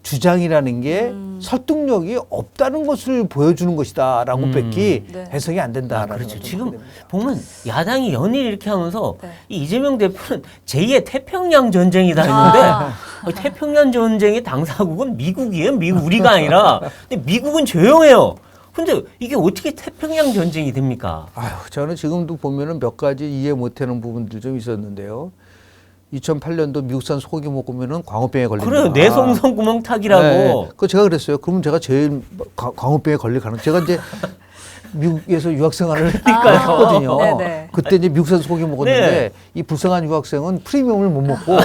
주장이라는 게 설득력이 없다는 것을 보여주는 것이다라고 밖에 네. 해석이 안 된다라는 그렇죠. 거죠. 지금 보면 야당이 연일 이렇게 하면서 네. 이 이재명 대표는 제2의 태평양 전쟁이다 했는데 태평양 전쟁의 당사국은 미국이에요. 우리가 아니라. 근데 미국은 조용해요. 근데 이게 어떻게 태평양 전쟁이 됩니까? 저는 지금도 보면은 몇 가지 이해 못하는 부분들 좀 있었는데요. 2008년도 미국산 소고기 먹으면은 광우병에 걸린다. 그래요. 내성성 구멍 타기라고. 네. 그 제가 그랬어요. 그러면 제가 제일 광우병에 걸릴 가능. 제가 이제 미국에서 유학생활을 했거든요. 네네. 그때 이제 미국산 소고기 먹었는데 네. 이 불쌍한 유학생은 프리미엄을 못 먹고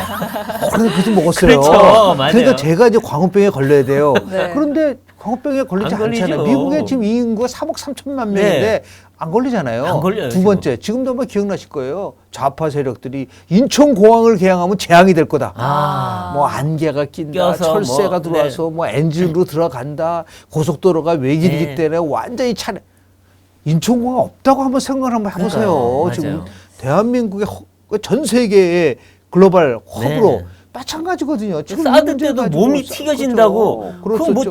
그래서 먹었어요. 그렇죠. 맞아요. 그러니까 제가 이제 광우병에 걸려야 돼요. 네. 그런데 광우병에 걸리지 안 걸리죠. 않잖아요. 미국에 지금 이 인구가 3억 3천만 명인데 네. 안 걸리잖아요. 안 걸려요, 두 번째, 지금도 아마 기억나실 거예요. 좌파 세력들이 인천공항을 개항하면 재앙이 될 거다. 뭐 안개가 낀다, 껴서 철새가 뭐, 들어와서 뭐 엔진으로 들어간다, 고속도로가 외길이기 네. 때문에 완전히 차례. 인천공항 없다고 한번 생각을 한번 해보세요. 그러니까요. 지금 맞아요. 대한민국의 전 세계의 글로벌 허브로 네. 마찬가지거든요. 지금 사드 이 문제 때도 가지고 몸이 튀겨진다고. 그렇죠. 그럼 뭐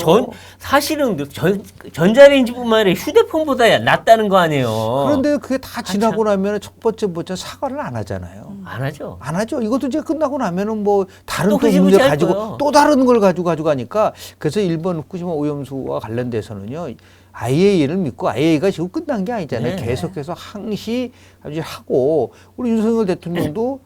전자레인지뿐만 아니라 휴대폰보다 낫다는 거 아니에요. 그런데 그게 다 지나고 나면 첫 번째 사과를 안 하잖아요. 안 하죠. 안 하죠. 이것도 이제 끝나고 나면은 뭐 다른 또 또 흐지부지 문제 할 가지고 거예요. 또 다른 걸 가져가니까 그래서 일본 후쿠시마 오염수와 관련돼서는요. IAEA를 믿고 IAEA가 지금 끝난 게 아니잖아요. 네. 계속해서 항시 하고 우리 윤석열 대통령도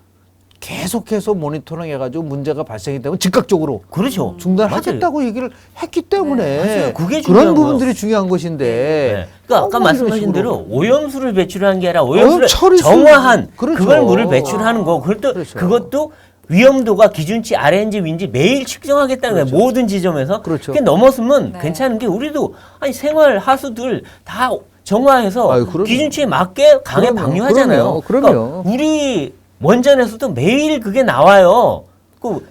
계속해서 모니터링 해가지고 문제가 발생이 되면 즉각적으로 그렇죠. 중단하겠다고 얘기를 했기 때문에 맞아요. 그게 그런 중요한 부분들이 중요한 것인데 네. 그러니까 아까 뭐 이런 말씀하신 식으로. 대로 오염수를 배출한 게 아니라 오염수를 처리수. 정화한 그렇죠. 그걸 물을 배출하는 거. 그것도 그렇죠. 그것도 위험도가 기준치 아래인지 위인지 매일 측정하겠다는 거예요. 모든 지점에서. 그렇죠. 그게 넘었으면 네. 괜찮은 게 우리도 아니 생활 하수들 다 정화해서 아유, 그럼요. 기준치에 맞게 강에 그럼요. 방류하잖아요. 그럼요. 그러니까 우리 원전에서도 매일 그게 나와요. 그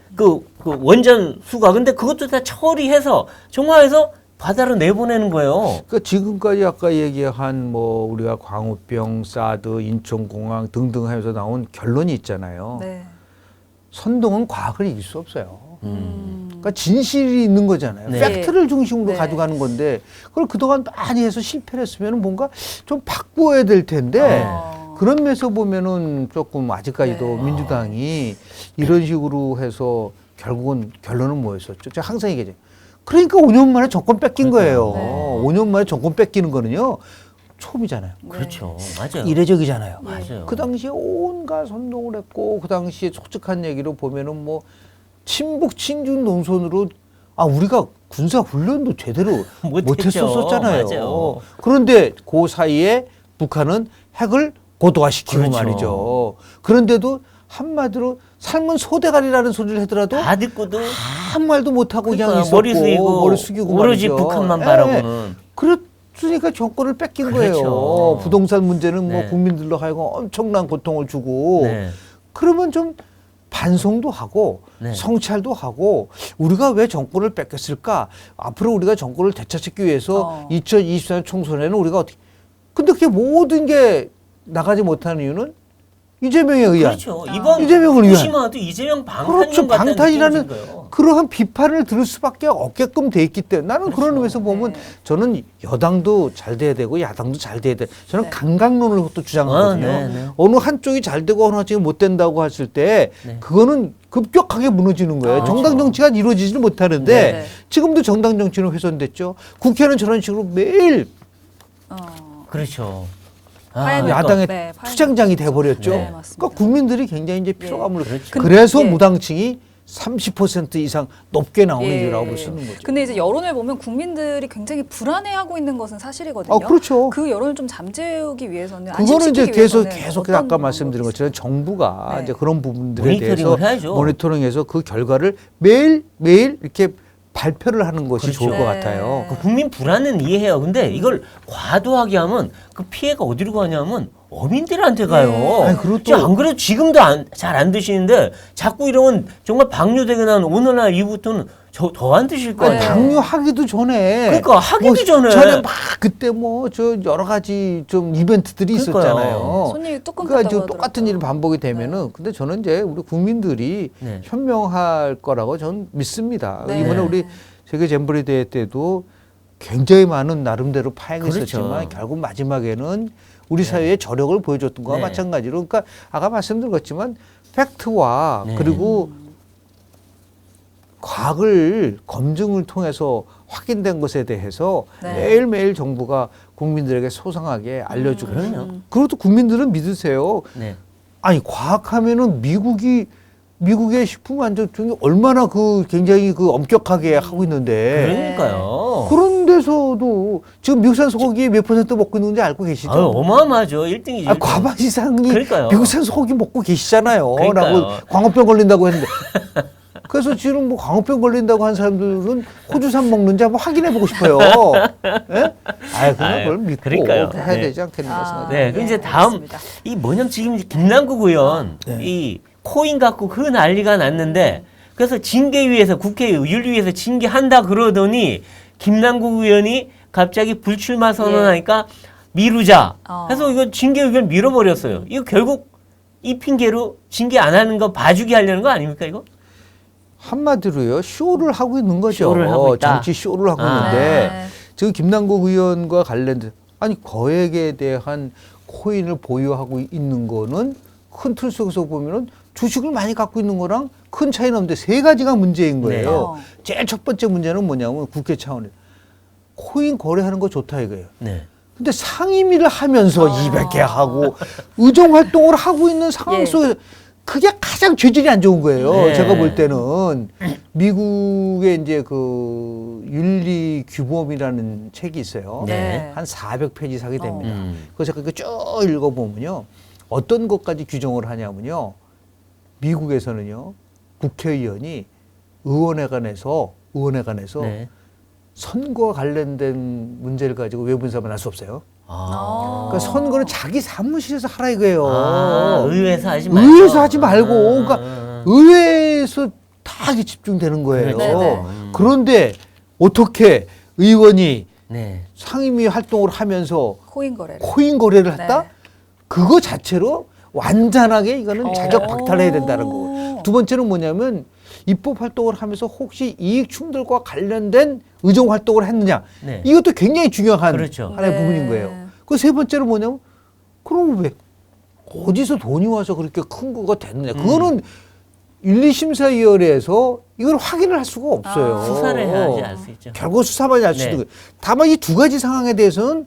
원전 수가. 근데 그것도 다 처리해서 정화해서 바다로 내보내는 거예요. 그러니까 지금까지 아까 얘기한 뭐 우리가 광우병, 사드, 인천공항 등등 하면서 나온 결론이 있잖아요. 네. 선동은 과학을 이길 수 없어요. 그러니까 진실이 있는 거잖아요. 네. 팩트를 중심으로 네. 가져가는 건데 그걸 그동안 많이 해서 실패를 했으면 뭔가 좀 바꿔야 될 텐데 그런 면에서 보면은 조금 아직까지도 네. 민주당이 이런 식으로 해서 결국은 결론은 뭐였었죠? 제가 항상 얘기하죠. 그러니까 5년 만에 정권 뺏긴 거예요. 네. 5년 만에 정권 뺏기는 거는요. 초험이잖아요. 그렇죠. 맞아요. 이례적이잖아요. 맞아요. 그 당시에 온갖 선동을 했고 그 당시에 솔직한 얘기로 보면은 뭐 친북 친중 농선으로 우리가 군사 훈련도 제대로 못했죠. 못했었잖아요. 맞아요. 그런데 그 사이에 북한은 핵을 고도화시키고 그렇죠. 말이죠. 그런데도 한마디로 삶은 소대가리라는 소리를 하더라도 다 듣고도 한 말도 못하고 그냥 그러니까 있었고 머리 숙이고 머리 숙이고 오로지 말이죠. 북한만 예. 바라보는. 그러니까 정권을 뺏긴 그렇죠. 거예요. 부동산 문제는 뭐 네. 국민들로 하여금 엄청난 고통을 주고 네. 그러면 좀 반성도 하고 네. 성찰도 하고 우리가 왜 정권을 뺏겼을까? 앞으로 우리가 정권을 되찾기 위해서 2024년 총선에는 우리가 어떻게 근데 그게 모든 게 나가지 못하는 이유는 이재명에 의한 그렇죠. 이번 이재명을 위한 후쿠시마도 이재명 방탄 그렇죠. 방탄이라는 그러한 비판을 들을 수밖에 없게끔 돼 있기 때문에 나는 그렇죠. 그런 의미에서 보면 네. 저는 여당도 잘 돼야 되고 야당도 잘 돼야 돼. 저는 네. 강강론을 또 주장하거든요. 네, 네. 어느 한쪽이 잘 되고 어느 한쪽이 못 된다고 했을 때 네. 그거는 급격하게 무너지는 거예요. 아. 정당 정치가 이루어지지는 못하는데 네. 지금도 정당 정치는 훼손됐죠. 국회는 저런 식으로 매일 그렇죠. 파행을 야당의 네, 파행. 투쟁장이 돼버렸죠. 네, 맞습니다. 그러니까 국민들이 굉장히 이제 피로감을 그렇죠. 그래서 예. 무당층이 30% 이상 높게 나오는 예. 이유라고 볼 수 있는 거죠. 근데 이제 여론을 보면 국민들이 굉장히 불안해하고 있는 것은 사실이거든요. 그렇죠. 그 여론을 좀 잠재우기 위해서는 그거는 이제 안심시키기 계속 위해서는 아까 어떤 말씀드린 방법이 것처럼 정부가 네. 이제 그런 부분들에 모니터링을 대해서 해야죠. 모니터링해서 그 결과를 매일 이렇게 발표를 하는 것이 그렇죠. 좋을 것 네. 같아요. 그 국민 불안은 이해해요. 근데 이걸 과도하게 하면 그 피해가 어디로 가냐면 어민들한테 가요. 네. 아니, 그리고 또- 진짜 안 그래도 지금도 잘 안 드시는데 자꾸 이러면 정말 방류되게 난 오늘날 이후부터는 더 안 드실 거예요. 네. 방류하기도 전에 그러니까 하기도 전에. 막 그때 뭐 저 여러 가지 좀 이벤트들이 그러니까요. 있었잖아요. 손님이 또 그러니까 끊겼다고 지금 똑같은 하더라고요. 일이 반복이 되면은 근데 저는 이제 우리 국민들이 네. 현명할 거라고 저는 믿습니다. 네. 이번에 우리 세계 잼버리 대회 때도 굉장히 많은 나름대로 파행이 그렇죠. 있었지만 결국 마지막에는 우리 사회의 저력을 보여줬던 거와 네. 마찬가지로 그러니까 아까 말씀드렸지만 팩트와 네. 그리고 과학을 검증을 통해서 확인된 것에 대해서 네. 매일매일 정부가 국민들에게 소상하게 알려주고 그럼요. 그것도 국민들은 믿으세요. 네. 아니 과학하면은 미국의 식품 안전 중에 얼마나 그 굉장히 그 엄격하게 하고 있는데 그러니까요. 그런 데서도 지금 미국산 소고기 몇 %, 먹고 있는지 알고 계시죠? 아유, 어마어마하죠. 1등이죠. 과반 이상이 그러니까요. 미국산 소고기 먹고 계시잖아요. 그러니까요. 라고 광우병 걸린다고 했는데. 그래서 지금 뭐 광우병 걸린다고 한 사람들은 호주산 먹는지 한번 확인해 보고 싶어요. 예? 그냥 그걸 믿고 그러니까요. 해야 네. 되지 않겠는가 생각합니다. 네, 그럼 이제 다음 알겠습니다. 이 뭐냐면 지금 김남국 의원 네. 이 코인 갖고 그 난리가 났는데 그래서 징계위에서 국회 윤리위에서 징계한다 그러더니 김남국 의원이 갑자기 불출마 선언하니까 미루자. 해서 이거 징계 의견 밀어버렸어요. 이거 결국 이 핑계로 징계 안 하는 거 봐주기 하려는 거 아닙니까 이거? 한마디로요, 쇼를 하고 있는 거죠. 쇼를 하고 있다. 정치 쇼를 하고 아. 있는데 네. 지금 김남국 의원과 관련된 아니 거액에 대한 코인을 보유하고 있는 거는 큰 틀 속에서 보면은 주식을 많이 갖고 있는 거랑 큰 차이는 없는데 세 가지가 문제인 거예요. 네. 제일 첫 번째 문제는 뭐냐면 국회 차원에서 코인 거래하는 거 좋다 이거예요. 네. 근데 상임위를 하면서 200개 하고 의정 활동을 하고 있는 상황 예. 속에서 그게 가장 죄질이 안 좋은 거예요. 네. 제가 볼 때는 미국의 이제 그 윤리 규범이라는 책이 있어요. 네. 한 400페이지 이상이 됩니다. 음. 그래서 제가 쭉 읽어보면요. 어떤 것까지 규정을 하냐면요. 미국에서는요. 국회의원이 의원회관에서 네. 선거와 관련된 문제를 가지고 외부 인사만 할 수 없어요. 아. 그러니까 선거는 자기 사무실에서 하라 이거예요. 의회에서 하지 말고. 의회에서 하지 말고. 그러니까 아. 의회에서 다 이게 집중되는 거예요. 그렇죠. 네네. 그런데 어떻게 의원이 네. 상임위 활동을 하면서 코인 거래를. 코인 거래를 했다? 네. 그거 자체로 완전하게 이거는 자격 오. 박탈해야 된다는 거. 두 번째는 뭐냐면 입법 활동을 하면서 혹시 이익 충돌과 관련된 의정 활동을 했느냐. 네. 이것도 굉장히 중요한 그렇죠. 하나의 네. 부분인 거예요. 그 세 번째는 뭐냐면 그럼 왜 어디서 돈이 와서 그렇게 큰 거가 됐느냐. 그거는 윤리심사위원회에서 이걸 확인을 할 수가 없어요. 수사를 해야지 알 수 있죠. 결국 수사만이 알 수 네. 있는 거예요. 다만 이 두 가지 상황에 대해서는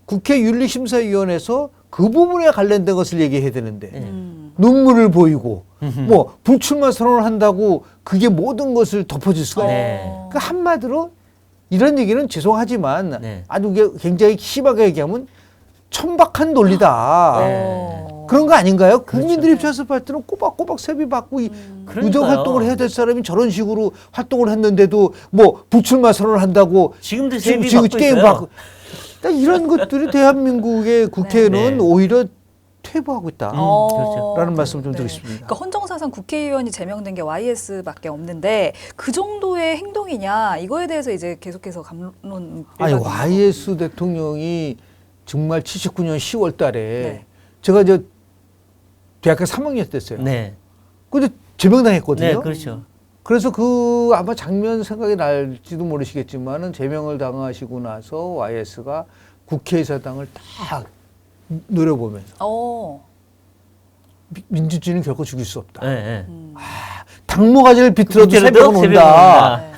국회 윤리심사위원회에서 그 부분에 관련된 것을 얘기해야 되는데 네. 눈물을 보이고 뭐 불출마 선언을 한다고 그게 모든 것을 덮어줄 수가 있어요. 네. 그러니까 한마디로 이런 얘기는 죄송하지만 네. 아주 이게 굉장히 심하게 얘기하면 천박한 논리다. 네. 그런 거 아닌가요? 그렇죠. 국민들 입장에서 봤을 때는 꼬박꼬박 세비 받고 그러니까요. 의정 활동을 해야 될 사람이 저런 식으로 활동을 했는데도 뭐 불출마 선언을 한다고 지금도 세비 지금 받고 게임 있어요. 받고 이런 것들이 대한민국의 국회는 네. 오히려 퇴보하고 있다. 그렇죠. 라는 말씀 좀 네. 드리겠습니다. 그러니까 헌정사상 국회의원이 제명된 게 YS밖에 없는데 그 정도의 행동이냐 이거에 대해서 이제 계속해서 감론. 아니 일각이 YS 대통령이 정말 79년 10월 달에 네. 제가 저 대학교 3학년 때였어요. 네. 근데 제명당했거든요. 네, 그렇죠. 그래서 그 아마 장면 생각이 날지도 모르시겠지만은 제명을 당하시고 나서 YS가 국회의사당을 딱 노려보면서 민주주의는 결코 죽일 수 없다. 네, 네. 당모가지를 비틀어도 새벽은 새벽은 온다. 네.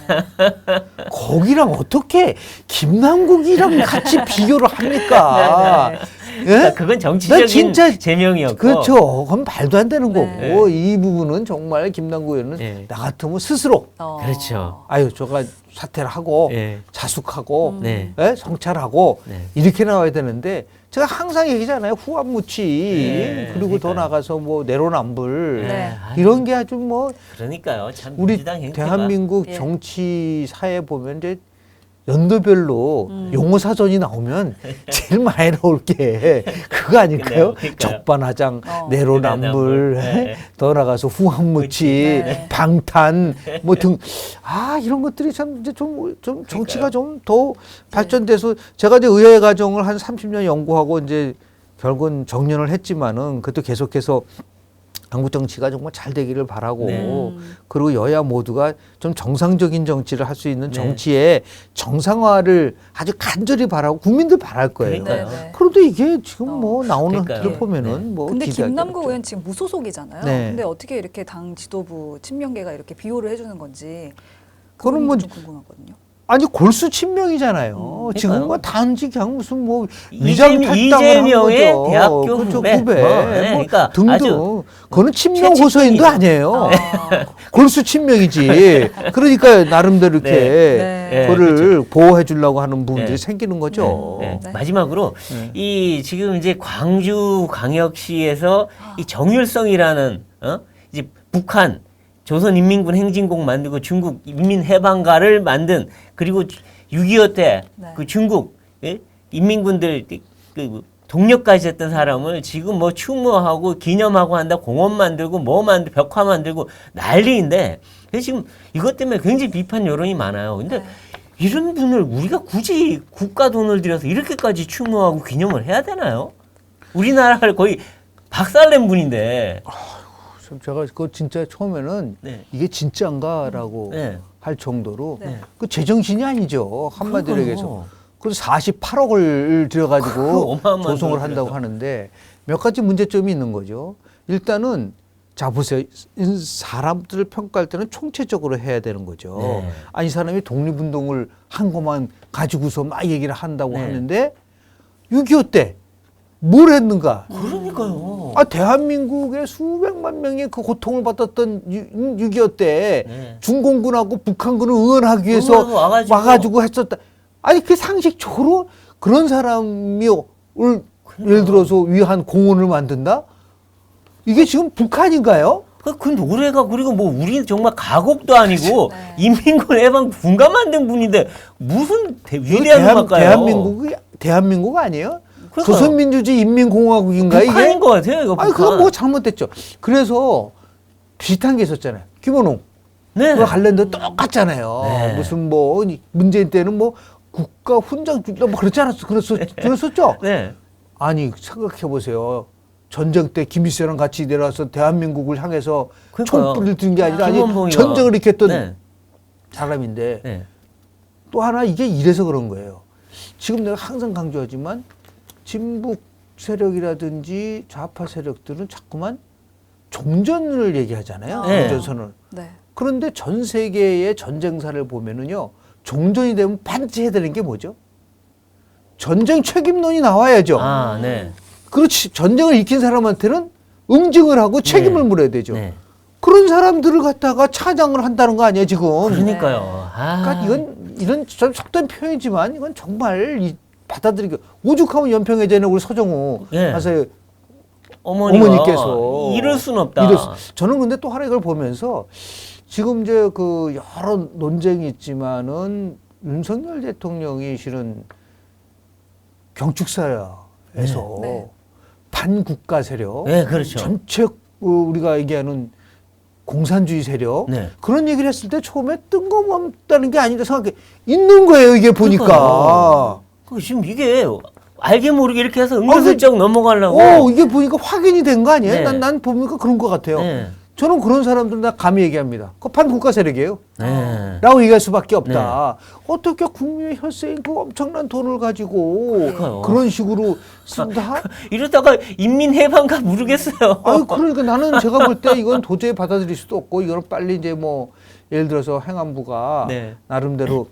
거기랑 어떻게 김남국이랑 같이 비교를 합니까? 네, 예? 그러니까 그건 정치적인 진짜 제명이었고. 그렇죠. 그건 말도 안 되는 네. 거고 이 부분은 정말 김남국 의원은 네. 나 같으면 스스로 그렇죠. 아유 저가 사퇴를 하고 네. 자숙하고 네. 예? 성찰하고 네. 이렇게 나와야 되는데 제가 항상 얘기잖아요. 후한무치 네, 그리고 더 그러니까요. 나가서 뭐 내로남불 네. 이런 게 아주 뭐 그러니까요. 참 우리 민주당 행태가. 대한민국 예. 정치사에 보면 이제 연도별로 용어 사전이 나오면 제일 많이 나올 게 그거 아닐까요? 그러니까요. 적반하장, 어. 내로남불, 네. 더 나가서 후한무치, 네. 방탄 뭐 등 이런 것들이 참 이제 좀 정치가 좀 더 발전돼서 제가 이제 의회 과정을 한 30년 연구하고 이제 결국은 정년을 했지만은 그것도 계속해서 한국 정치가 정말 잘 되기를 바라고 네. 그리고 여야 모두가 좀 정상적인 정치를 할 수 있는 네. 정치의 정상화를 아주 간절히 바라고 국민들 바랄 거예요. 그러니까요. 네. 그런데 이게 지금 뭐 나오는 그러니까요. 것들을 보면은 네. 뭐 근데 기대할 게 김남국 없죠. 의원 지금 무소속이잖아요. 네. 근데 어떻게 이렇게 당 지도부 친명계가 이렇게 비호를 해주는 건지 그거는 그건 뭐 좀 궁금하거든요. 아니 골수 친명이잖아요. 지금 그러니까요. 뭐 단지 그냥 무슨 뭐 위장 탈당을 이재명의 한 거죠. 대학교 그렇죠. 후배. 후배. 네, 뭐 그러니까 등등. 아주 그거는 친명 최측근이죠. 호소인도 아니에요. 아, 골수 친명이지. 그러니까 나름대로 이렇게 네. 네, 그거를 보호해 주려고 하는 부분들이 네. 생기는 거죠. 네. 네. 마지막으로 네. 이 지금 이제 광주광역시에서 이 정율성이라는 이제 북한 조선인민군 행진곡 만들고 중국 인민해방가를 만든 그리고 6.25 때 그 네. 중국 인민군들 그 동력까지 했던 사람을 지금 뭐 추모하고 기념하고 한다 공원 만들고 뭐 만들 벽화 만들고 난리인데 그래서 지금 이것 때문에 굉장히 비판 여론이 많아요. 근데 네. 이런 분을 우리가 굳이 국가 돈을 들여서 이렇게까지 추모하고 기념을 해야 되나요? 우리나라를 거의 박살낸 분인데. 제가 그거 진짜 처음에는 네. 이게 진짜인가라고 네. 할 정도로 네. 그 제정신이 아니죠. 한마디로 그러니까요. 얘기해서. 그래서 48억을 들여가지고 어마어마한 조성을 돈을 한다고 들여서. 하는데 몇 가지 문제점이 있는 거죠. 일단은 자 보세요. 사람들을 평가할 때는 총체적으로 해야 되는 거죠. 네. 아니 이 사람이 독립운동을 한 것만 가지고서 막 얘기를 한다고 네. 하는데 6.25 때 뭘 했는가? 그러니까요. 대한민국의 수백만 명이 그 고통을 받았던 6.25 때 네. 중공군하고 북한군을 응원하기 위해서 응원하고 와가지고 했었다. 아니 그 상식적으로 그런 사람이 예를 들어서 위한 공원을 만든다? 이게 지금 북한인가요? 그 노래가 그리고 뭐 우리 정말 가곡도 아니고 네. 인민군 해방 군가 만든 분인데 무슨 위대한 음악가예요? 대한민국 아니에요? 그러니까요. 조선민주주의 인민공화국인가 북한인 이게? 것 같아요. 이거 아니 북한. 그건 뭐 잘못됐죠. 그래서 비슷한 게 있었잖아요. 김원홍. 네. 그 관련도 똑같잖아요. 네. 무슨 뭐 문재인 때는 뭐 국가 훈장 준다 뭐 그렇지 않았어? 그랬었죠. 네. 아니 생각해 보세요. 전쟁 때 김일성이랑 같이 내려와서 대한민국을 향해서 그러니까요. 총불을 든 게 아니라 아니 김원봉이가. 전쟁을 일으켰던 네. 사람인데 네. 또 하나 이게 이래서 그런 거예요. 지금 내가 항상 강조하지만 진북 세력이라든지 좌파 세력들은 자꾸만 종전을 얘기하잖아요. 네. 종전선언. 네. 그런데 전 세계의 전쟁사를 보면은요, 종전이 되면 반드시 해야 되는 게 뭐죠? 전쟁 책임론이 나와야죠. 아, 네. 그렇지. 전쟁을 일으킨 사람한테는 응징을 하고 책임을 네. 물어야 되죠. 네. 그런 사람들을 갖다가 차장을 한다는 거 아니에요, 지금? 그러니까요. 아. 그러니까 이런 좀 속된 표현이지만 이건 정말 받아들이기 오죽하면 연평해전에 우리 서정우 네. 가서 어머니께서 이럴 수는 없다. 저는 근데 또 하나 이걸 보면서 지금 이제 그 여러 논쟁이 있지만은 윤석열 대통령이 실은 경축사에서 네. 반국가 세력, 네, 그렇죠. 전체 우리가 얘기하는 공산주의 세력 네. 그런 얘기를 했을 때 처음에 뜬금없다는 게 아니다 생각해 있는 거예요 이게 보니까. 그러니까요. 지금 이게 알게 모르게 이렇게 해서 은근슬쩍 넘어가려고. 이게 보니까 확인이 된 거 아니에요? 네. 난 보니까 그런 것 같아요. 네. 저는 그런 사람들 다 감히 얘기합니다. 그 반국가 세력이에요. 네. 라고 얘기할 수밖에 없다. 어떻게 국민의 혈세인 그 엄청난 돈을 가지고 그러니까요. 그런 식으로 쓴다? 이러다가 인민해방가 모르겠어요. 아유, 그러니까 나는 제가 볼 때 이건 도저히 받아들일 수도 없고 이거는 빨리 이제 뭐 예를 들어서 행안부가 네. 나름대로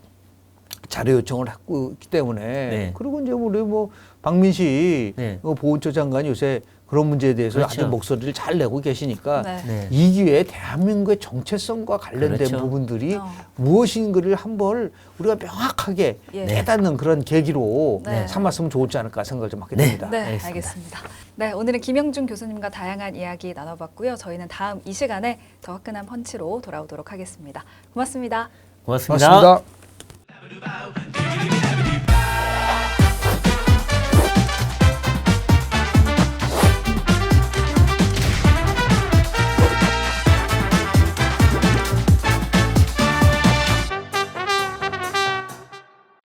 자료 요청을 했고 있기 때문에 네. 그리고 이제 우리 뭐 박민식 네. 보훈처 장관이 요새 그런 문제에 대해서 그렇죠. 아주 목소리를 잘 내고 계시니까 네. 네. 이 기회에 대한민국의 정체성과 관련된 그렇죠. 부분들이 어. 무엇인가를 한번 우리가 명확하게 예. 깨닫는 그런 계기로 네. 삼았으면 좋지 않을까 생각을 좀 하게 네. 됩니다. 네, 알겠습니다. 알겠습니다. 네, 오늘은 김영준 교수님과 다양한 이야기 나눠봤고요. 저희는 다음 이 시간에 더 화끈한 펀치로 돌아오도록 하겠습니다. 고맙습니다. 고맙습니다. 고맙습니다.